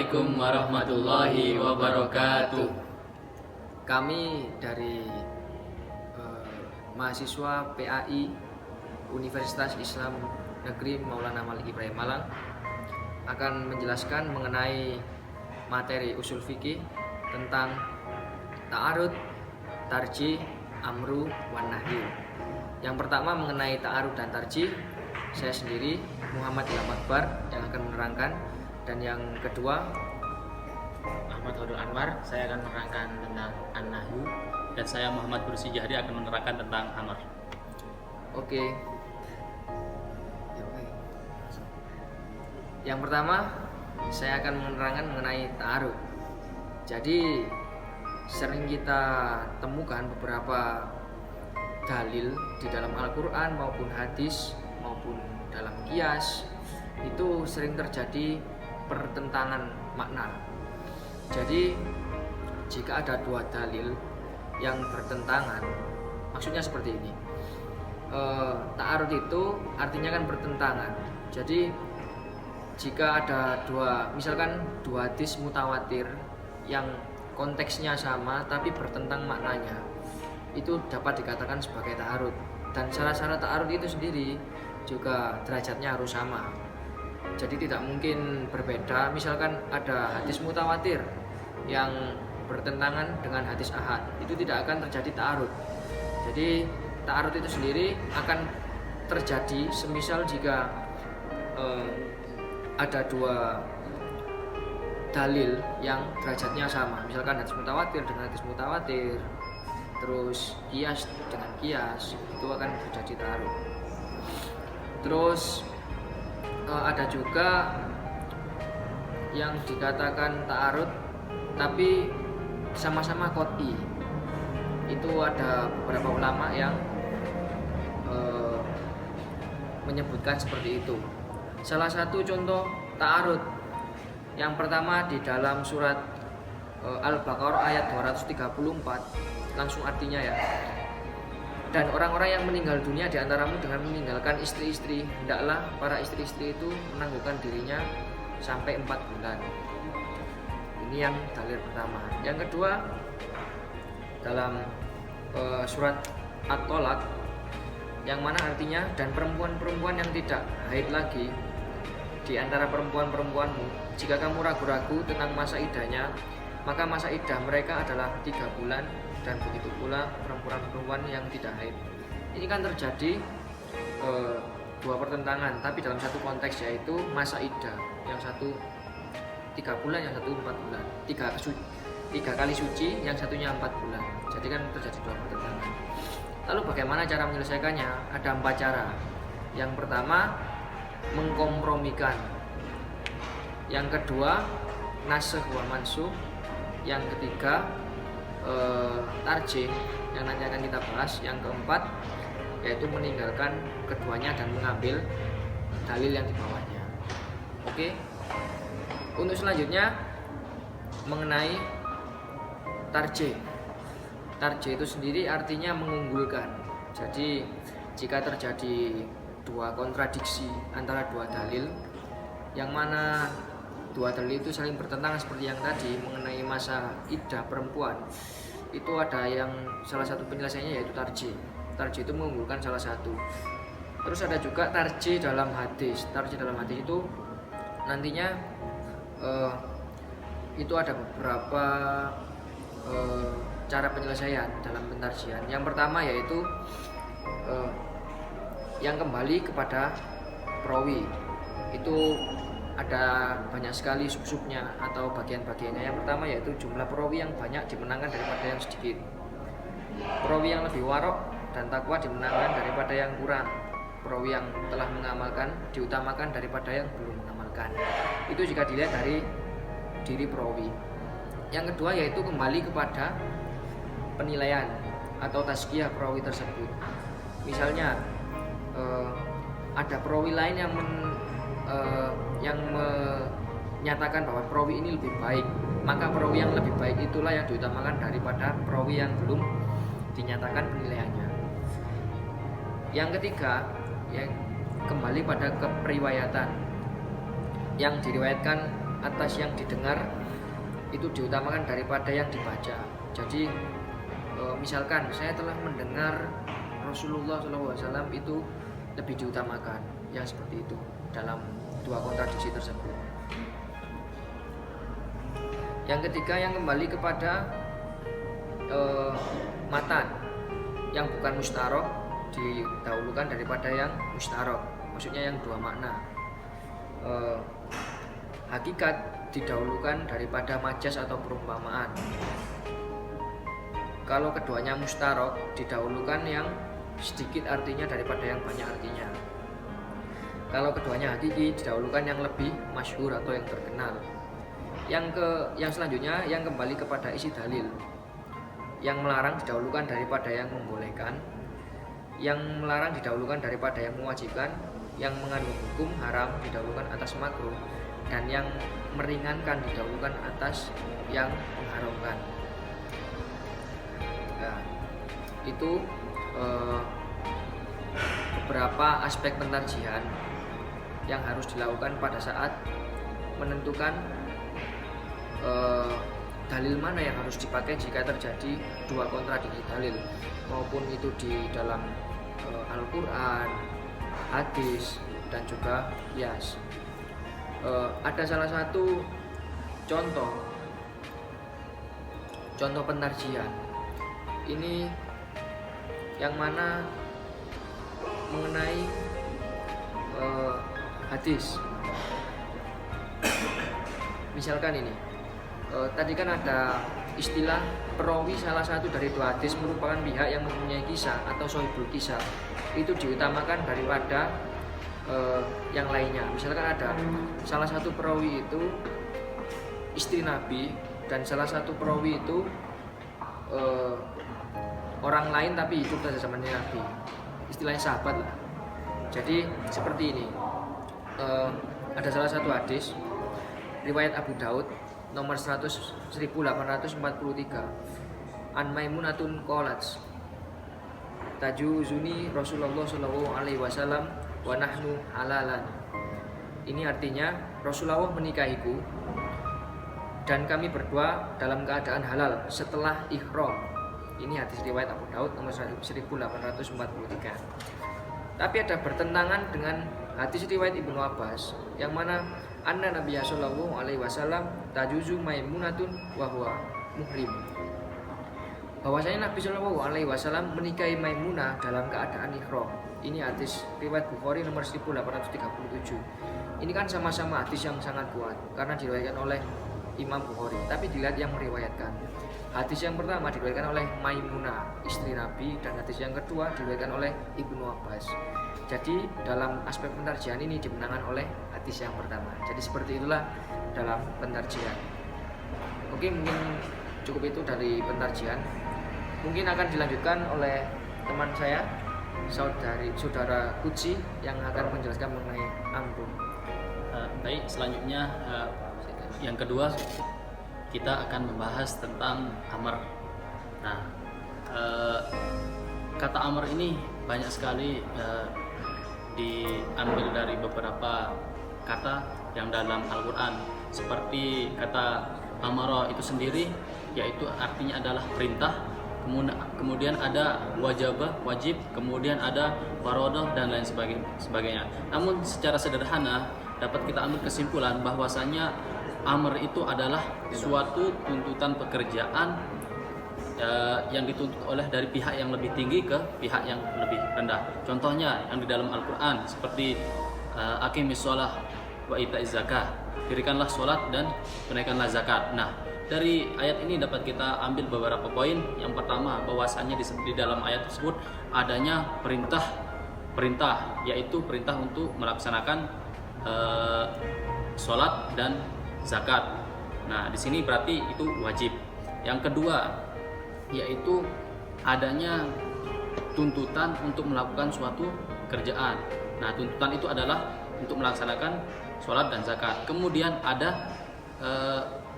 Assalamualaikum warahmatullahi wabarakatuh. Kami dari mahasiswa PAI Universitas Islam Negeri Maulana Malik Ibrahim Malang akan menjelaskan mengenai materi usul fikih tentang ta'arud, tarjih, amru, wan nahyu. Yang pertama mengenai ta'arud dan tarjih, saya sendiri Muhammad Ilham Akbar yang akan menerangkan, dan yang kedua Ahmad Khairul Anwar, saya akan menerangkan tentang an-nahyu, dan saya Muhammad Bursi Jahri akan menerangkan tentang amar. Oke. Yang pertama saya akan menerangkan mengenai ta'arud. Jadi sering kita temukan beberapa dalil di dalam Al-Quran maupun hadis maupun dalam qiyas, itu sering terjadi pertentangan makna. Jadi jika ada dua dalil yang bertentangan, maksudnya seperti ini. Ta'arud itu artinya kan bertentangan. Jadi jika ada misalkan dua hadis mutawatir yang konteksnya sama tapi bertentang maknanya, itu dapat dikatakan sebagai ta'arud. Dan syarat-syarat ta'arud itu sendiri juga derajatnya harus sama. Jadi tidak mungkin berbeda. Misalkan ada hadis mutawatir yang bertentangan dengan hadis ahad, itu tidak akan terjadi ta'arud. Jadi ta'arud itu sendiri akan terjadi semisal jika ada dua dalil yang derajatnya sama. Misalkan hadis mutawatir dengan hadis mutawatir, terus qiyas dengan qiyas, itu akan terjadi ta'arud. Terus ada juga yang dikatakan ta'arud tapi sama-sama qot'i. Itu ada beberapa ulama yang menyebutkan seperti itu. Salah satu contoh ta'arud yang pertama di dalam surat Al-Baqarah ayat 234, langsung artinya ya. Dan orang-orang yang meninggal dunia di antaramu dengan meninggalkan istri-istri, hendaklah para istri-istri itu menangguhkan dirinya sampai 4 bulan. Ini yang dalil pertama. Yang kedua, dalam surat At-Tolak, yang mana artinya, dan perempuan-perempuan yang tidak haid lagi di antara perempuan-perempuanmu, jika kamu ragu-ragu tentang masa iddahnya, maka masa iddah mereka adalah 3 bulan, dan begitu pula perempuan-perempuan yang tidak haid. Ini kan terjadi dua pertentangan, tapi dalam satu konteks, yaitu masa iddah. Yang satu 3 bulan, yang satu 4 bulan. 3 kali suci, yang satunya 4 bulan. Jadi kan terjadi dua pertentangan. Lalu bagaimana cara menyelesaikannya? Ada 4 cara. Yang pertama, mengkompromikan. Yang kedua, nasakh wa mansukh. Yang ketiga, tarjih, yang nanti akan kita bahas. Yang keempat, yaitu meninggalkan keduanya dan mengambil dalil yang di bawahnya. Oke. Untuk selanjutnya mengenai tarjih. Tarjih itu sendiri artinya mengunggulkan. Jadi jika terjadi dua kontradiksi antara dua dalil, yang mana dua dalil itu saling bertentangan seperti yang tadi mengenai masa iddah perempuan, itu ada yang salah satu penyelesaiannya yaitu tarjih. Tarjih itu mengunggulkan salah satu. Terus ada juga tarjih dalam hadis. Tarjih dalam hadis itu nantinya itu ada beberapa cara penyelesaian dalam pentarjihan. Yang pertama yaitu yang kembali kepada perawi. Itu ada banyak sekali sub-subnya atau bagian-bagiannya. Yang pertama yaitu jumlah perawi yang banyak dimenangkan daripada yang sedikit. Perawi yang lebih warok dan takwa dimenangkan daripada yang kurang. Perawi yang telah mengamalkan diutamakan daripada yang belum mengamalkan. Itu jika dilihat dari diri perawi. Yang kedua yaitu kembali kepada penilaian atau tazkiyah perawi tersebut. Misalnya ada perawi lain yang menyatakan bahwa perawi ini lebih baik, maka perawi yang lebih baik itulah yang diutamakan daripada perawi yang belum dinyatakan penilaiannya. Yang ketiga, yang kembali pada keperiwayatan yang diriwayatkan atas yang didengar itu diutamakan daripada yang dibaca. Jadi misalkan saya telah mendengar Rasulullah SAW itu lebih diutamakan, yang seperti itu dalam dua kontradiksi tersebut. Yang ketiga, yang kembali kepada matan yang bukan mustarok didahulukan daripada yang mustarok, maksudnya yang dua makna. Hakikat didahulukan daripada majas atau perumpamaan. Kalau keduanya mustarok didahulukan yang sedikit artinya daripada yang banyak artinya. Kalau keduanya hakiki didahulukan yang lebih masyhur atau yang terkenal. Yang selanjutnya yang kembali kepada isi dalil. Yang melarang didahulukan daripada yang membolehkan. Yang melarang didahulukan daripada yang mewajibkan. Yang mengandung hukum haram didahulukan atas makruh, dan yang meringankan didahulukan atas yang mengharamkan. Nah, itu beberapa aspek pentarjihan yang harus dilakukan pada saat menentukan dalil mana yang harus dipakai jika terjadi dua kontradiksi dalil, maupun itu di dalam Al-Quran, hadis, dan juga qiyas. Ada salah satu contoh pentarjihan ini yang mana mengenai hadis. Misalkan ini, tadi kan ada istilah perawi salah satu dari dua hadis merupakan pihak yang mempunyai kisah atau sohibul kisah, itu diutamakan daripada yang lainnya. Misalkan ada salah satu perawi itu istri Nabi, dan salah satu perawi itu orang lain tapi hidup pada zamannya Nabi, istilahnya sahabat lah. Jadi seperti ini, ada salah satu hadis riwayat Abu Daud nomor 1843, an Maimunatun qalat tajuzuni Rasulullah sallallahu alaihi wasallam wa nahnu halalan. Ini artinya Rasulullah menikahiku dan kami berdua dalam keadaan halal setelah ihram. Ini hadis riwayat Abu Daud nomor 1843. Tapi ada bertentangan dengan hadis riwayat Ibnu Abbas yang mana anna Nabiya sallallahu alaihi wasallam tajuzu Maimunatun wa huwa muhrim. Bahwasanya Nabi sallallahu alaihi wasallam menikahi Maimunah dalam keadaan ihram. Ini hadis riwayat Bukhari nomor 1837. Ini kan sama-sama hadis yang sangat kuat karena diriwayatkan oleh Imam Bukhari. Tapi dilihat yang meriwayatkan. Hadis yang pertama diriwayatkan oleh Maimunah, istri Nabi, dan hadis yang kedua diriwayatkan oleh Ibnu Abbas. Jadi dalam aspek pentarjihan ini dimenangkan oleh hadis yang pertama. Jadi seperti itulah dalam pentarjihan. Oke, mungkin cukup itu dari pentarjihan. Mungkin akan dilanjutkan oleh teman saya, saudara Kutsi, yang akan menjelaskan mengenai amrun. Baik, selanjutnya yang kedua kita akan membahas tentang amr. Nah, kata amr ini banyak sekali diambil dari beberapa kata yang dalam Al-Quran, seperti kata amara itu sendiri, yaitu artinya adalah perintah. Kemudian ada wajib, kemudian ada faradah, dan lain sebagainya. Namun secara sederhana dapat kita ambil kesimpulan bahwasanya amr itu adalah suatu tuntutan pekerjaan yang dituntut oleh dari pihak yang lebih tinggi ke pihak yang lebih rendah. Contohnya yang di dalam Al-Quran seperti aqimis shalah wa ita'iz zakah, dirikanlah sholat dan tunaikanlah zakat. Nah, dari ayat ini dapat kita ambil beberapa poin. Yang pertama, bahwasanya di dalam ayat tersebut adanya perintah, yaitu perintah untuk melaksanakan sholat dan zakat. Nah, di sini berarti itu wajib. Yang kedua, yaitu adanya tuntutan untuk melakukan suatu kerjaan. Nah, tuntutan itu adalah untuk melaksanakan sholat dan zakat. Kemudian ada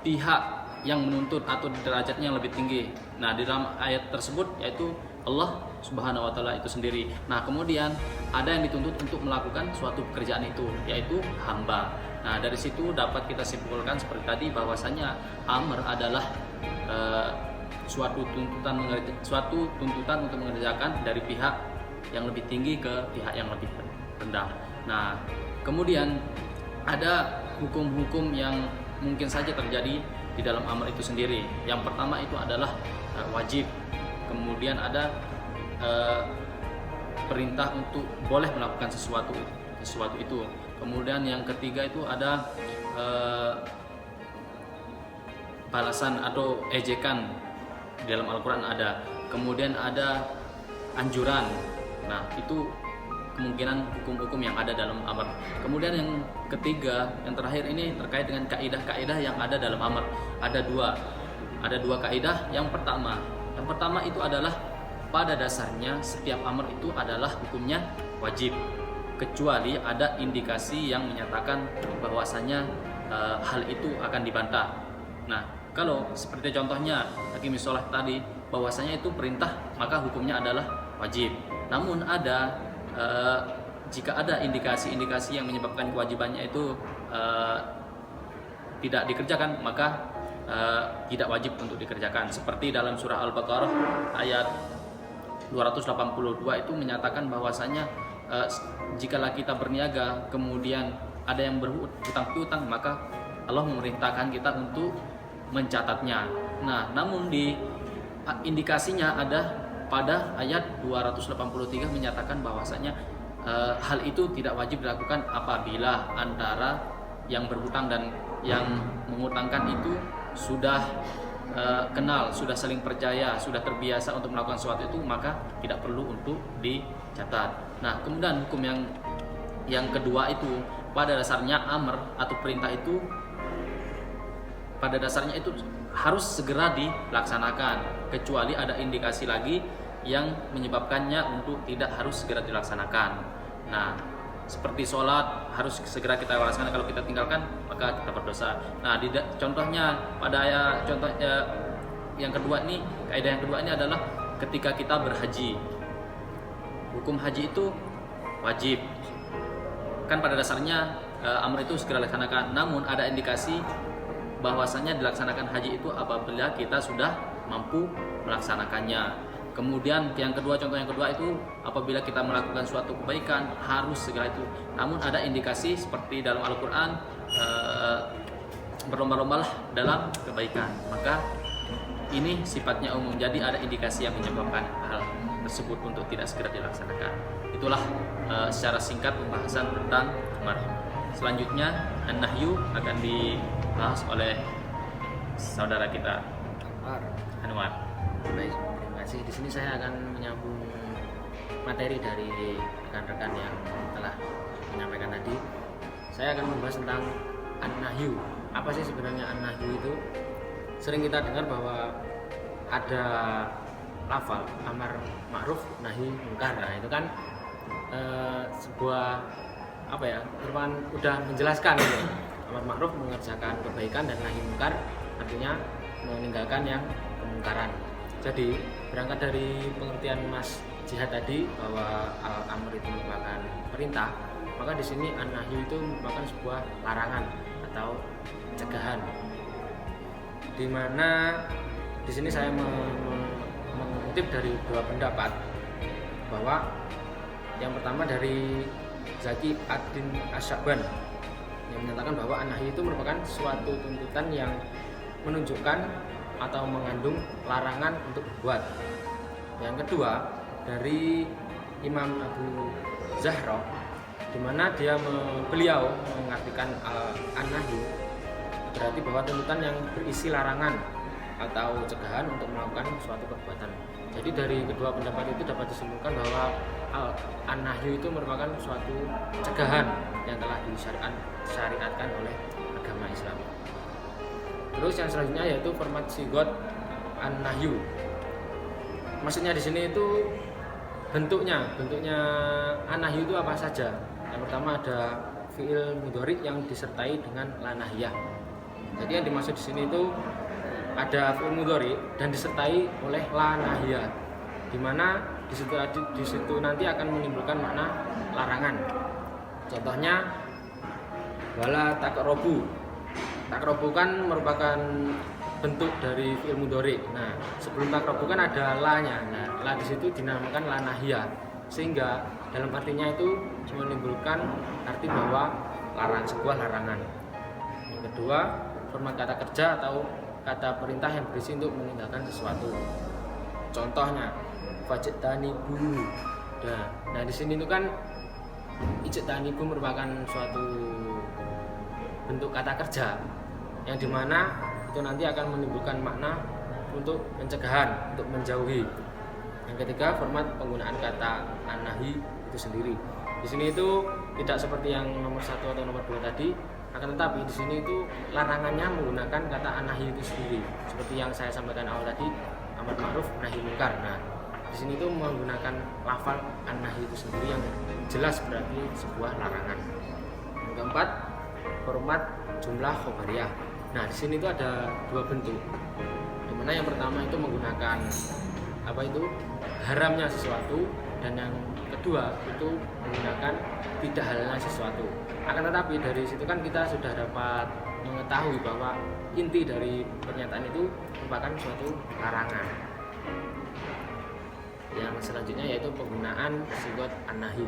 pihak yang menuntut atau derajatnya yang lebih tinggi. Nah, di dalam ayat tersebut yaitu Allah Subhanahu wa taala itu sendiri. Nah, kemudian ada yang dituntut untuk melakukan suatu pekerjaan itu, yaitu hamba. Nah, dari situ dapat kita simpulkan seperti tadi bahwasanya amr adalah suatu tuntutan untuk mengerjakan dari pihak yang lebih tinggi ke pihak yang lebih rendah. Nah, kemudian ada hukum-hukum yang mungkin saja terjadi di dalam amr itu sendiri. Yang pertama itu adalah wajib. Kemudian ada perintah untuk boleh melakukan sesuatu itu. Kemudian yang ketiga itu ada balasan atau ejekan di dalam Al-Quran ada. Kemudian ada anjuran. Nah, itu kemungkinan hukum-hukum yang ada dalam amr. Kemudian yang ketiga, yang terakhir ini terkait dengan kaidah-kaidah yang ada dalam amr. Ada dua kaidah. Yang pertama itu adalah pada dasarnya setiap amr itu adalah hukumnya wajib, kecuali ada indikasi yang menyatakan bahwasanya hal itu akan dibantah. Nah, kalau seperti contohnya Aqimis Shalah tadi, bahwasanya itu perintah, maka hukumnya adalah wajib. Namun jika ada indikasi-indikasi yang menyebabkan kewajibannya itu tidak dikerjakan, maka tidak wajib untuk dikerjakan. Seperti dalam surah Al-Baqarah ayat 282 itu menyatakan bahwasanya jikalau kita berniaga kemudian ada yang berhutang piutang, maka Allah memerintahkan kita untuk mencatatnya. Nah, namun di indikasinya ada pada ayat 283 menyatakan bahwasanya hal itu tidak wajib dilakukan apabila antara yang berhutang dan yang mengutangkan itu sudah kenal, sudah saling percaya, sudah terbiasa untuk melakukan sesuatu itu, maka tidak perlu untuk dicatat. Nah, kemudian hukum yang kedua itu pada dasarnya amr atau perintah itu pada dasarnya itu harus segera dilaksanakan, kecuali ada indikasi lagi yang menyebabkannya untuk tidak harus segera dilaksanakan. Nah, seperti sholat harus segera kita laksanakan, kalau kita tinggalkan maka kita berdosa. Nah, contohnya pada contohnya yang kedua ini, kaidah yang kedua ini adalah ketika kita berhaji. Hukum haji itu wajib. Kan pada dasarnya amr itu segera dilaksanakan, namun ada indikasi bahwasanya dilaksanakan haji itu apabila kita sudah mampu melaksanakannya. Kemudian contoh yang kedua itu apabila kita melakukan suatu kebaikan harus segera itu. Namun ada indikasi seperti dalam Al-Quran berlomba-lombalah dalam kebaikan, maka ini sifatnya umum, jadi ada indikasi yang menyebabkan hal tersebut untuk tidak segera dilaksanakan. Itulah secara singkat pembahasan tentang amr. Selanjutnya an-nahyu akan dibahas oleh saudara kita Anwar. Baik, terima kasih. Di sini saya akan menyambung materi dari rekan-rekan yang telah menyampaikan tadi. Saya akan membahas tentang an-nahyu. Apa sih sebenarnya an-nahyu itu? Sering kita dengar bahwa ada lafal amar ma'ruf nahi munkar. Nah, itu kan sebuah merupakan udah menjelaskan gitu. Amar ma'ruf mengerjakan kebaikan dan nahi munkar artinya meninggalkan yang kemungkaran. Jadi berangkat dari pengertian Mas Jihad tadi bahwa al-amr itu merupakan perintah, maka di sini an-nahyu itu merupakan sebuah larangan atau cegahan. Di mana di sini saya mengutip dari dua pendapat, bahwa yang pertama dari Zaki ad-Din Asy-Sya'ban yang menyatakan bahwa an-nahyu itu merupakan suatu tuntutan yang menunjukkan atau mengandung larangan untuk berbuat. Yang kedua dari Imam Abu Zahra, di mana beliau mengartikan an-nahyu berarti bahwa tuntutan yang berisi larangan atau cegahan untuk melakukan suatu perbuatan. Jadi dari kedua pendapat itu dapat disimpulkan bahwa an-nahyu itu merupakan suatu cegahan yang telah disyariatkan oleh agama Islam. Terus yang selanjutnya yaitu format sigot an-nahyu. Maksudnya di sini itu bentuknya an-nahyu itu apa saja? Yang pertama ada fi'il mudhari yang disertai dengan la nahyah. Jadi yang dimaksud di sini itu ada fi'il mudhari dan disertai oleh la nahyah, di mana di situ nanti akan menimbulkan makna larangan. Contohnya Wala taqrabu. Taqrabu kan merupakan bentuk dari fi'il mudhari. Nah, sebelum taqrabu kan ada la-nya. Nah, la di situ dinamakan la nahiyah. Sehingga dalam artinya itu menimbulkan arti bahwa sebuah larangan. Yang kedua, format kata kerja atau kata perintah yang berisi untuk meninggalkan sesuatu. Contohnya, fajtanibu. Nah, di sini itu kan ijtanibu merupakan suatu bentuk kata kerja yang dimana itu nanti akan menimbulkan makna untuk pencegahan, untuk menjauhi. Yang ketiga, format penggunaan kata anahi itu sendiri. Di sini itu tidak seperti yang nomor 1 atau nomor 2 tadi, akan tetapi di sini itu larangannya menggunakan kata anahi itu sendiri. Seperti yang saya sampaikan awal tadi, amar ma'ruf nahi munkar. Nah, di sini itu menggunakan lafal anahi itu sendiri yang jelas berarti sebuah larangan. Yang keempat, format jumlah khobariyah. Nah, di sini itu ada 2 bentuk. Dimana yang pertama itu menggunakan haramnya sesuatu, dan yang kedua itu menggunakan tidak halalnya sesuatu. Akan tetapi dari situ kan kita sudah dapat mengetahui bahwa inti dari pernyataan itu merupakan suatu larangan. Yang selanjutnya yaitu penggunaan sigot an-nahi.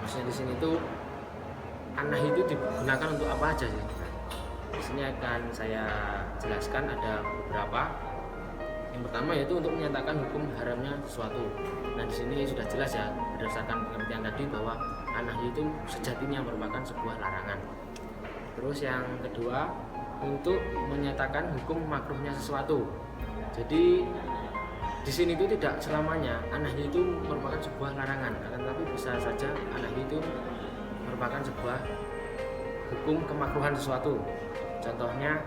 Maksudnya di sini itu an-nahi itu digunakan untuk apa aja sih? Di sini akan saya jelaskan ada beberapa. Yang pertama yaitu untuk menyatakan hukum haramnya sesuatu. Nah, di sini sudah jelas ya berdasarkan pengertian tadi bahwa an-nahi itu sejatinya merupakan sebuah larangan. Terus yang kedua, untuk menyatakan hukum makruhnya sesuatu. Jadi di sini itu tidak selamanya an-nahi itu merupakan sebuah larangan, akan tetapi bisa saja an-nahi itu merupakan sebuah hukum kemakruhan sesuatu. Contohnya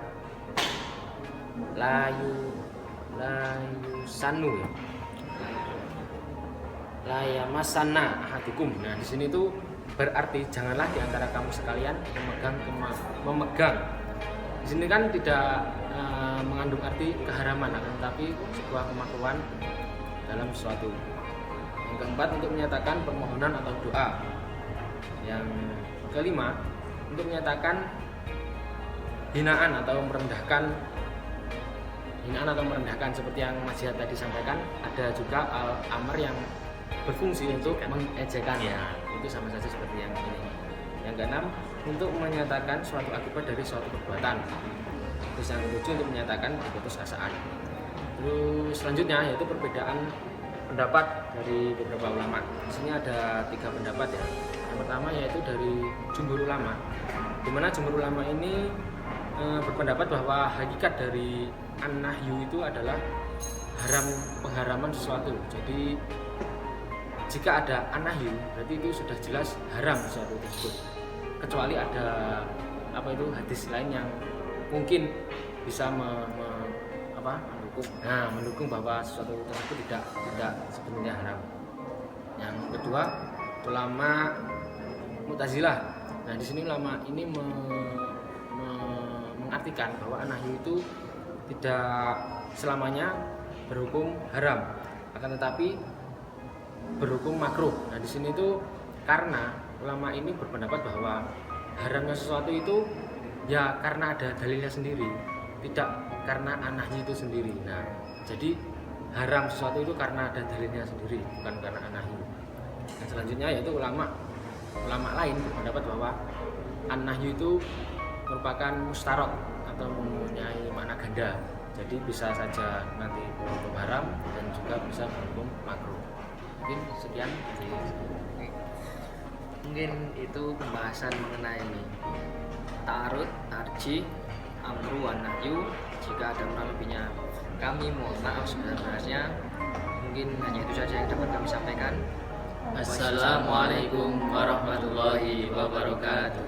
layusanu ya, layamasana ahadukum. Nah, di sini itu berarti janganlah di antara kamu sekalian memegang. Di sini kan tidak mengandung arti keharaman, akan tetapi sebuah kemakruhan dalam sesuatu. Yang keempat, untuk menyatakan permohonan atau doa. Yang kelima, untuk menyatakan hinaan atau merendahkan seperti yang Mas Jihad tadi sampaikan. Ada juga al-amr yang berfungsi untuk mengejekan, ya itu sama saja seperti yang ini. Yang keenam, untuk menyatakan suatu akibat dari suatu perbuatan. Terus yang ketujuh, untuk menyatakan berputus asaan. Terus selanjutnya yaitu perbedaan pendapat dari beberapa ulama. Di sini ada 3 pendapat ya. Yang pertama yaitu dari jumhur ulama, di mana jumhur ulama ini berpendapat bahwa hakikat dari an-nahyu itu adalah pengharaman sesuatu. Jadi jika ada an-nahyu berarti itu sudah jelas haram sesuatu tersebut. Kecuali ada hadis lain yang mungkin bisa mendukung bahwa sesuatu tersebut tidak sebenarnya haram. Yang kedua, ulama Mu'tazilah. Nah, di sini ulama ini mengartikan bahwa an-nahyu itu tidak selamanya berhukum haram, akan tetapi berhukum makruh. Nah, di sini itu karena ulama ini berpendapat bahwa haramnya sesuatu itu ya karena ada dalilnya sendiri, tidak karena an-nahyu itu sendiri. Nah, jadi haram sesuatu itu karena ada dalilnya sendiri, bukan karena an-nahyu. Yang selanjutnya yaitu ulama lain berpendapat bahwa an-nahyu itu merupakan mustarok atau mempunyai makna ganda. Jadi bisa saja nanti berhukum haram dan juga bisa berhukum makruh. Mungkin sekian. Mungkin itu pembahasan mengenai ta'arud, arji, amru, wan nahyu. Jika ada kurang lebihnya kami mohon maaf sebenarnya. Mungkin hanya itu saja yang dapat kami sampaikan. Assalamualaikum warahmatullahi wabarakatuh.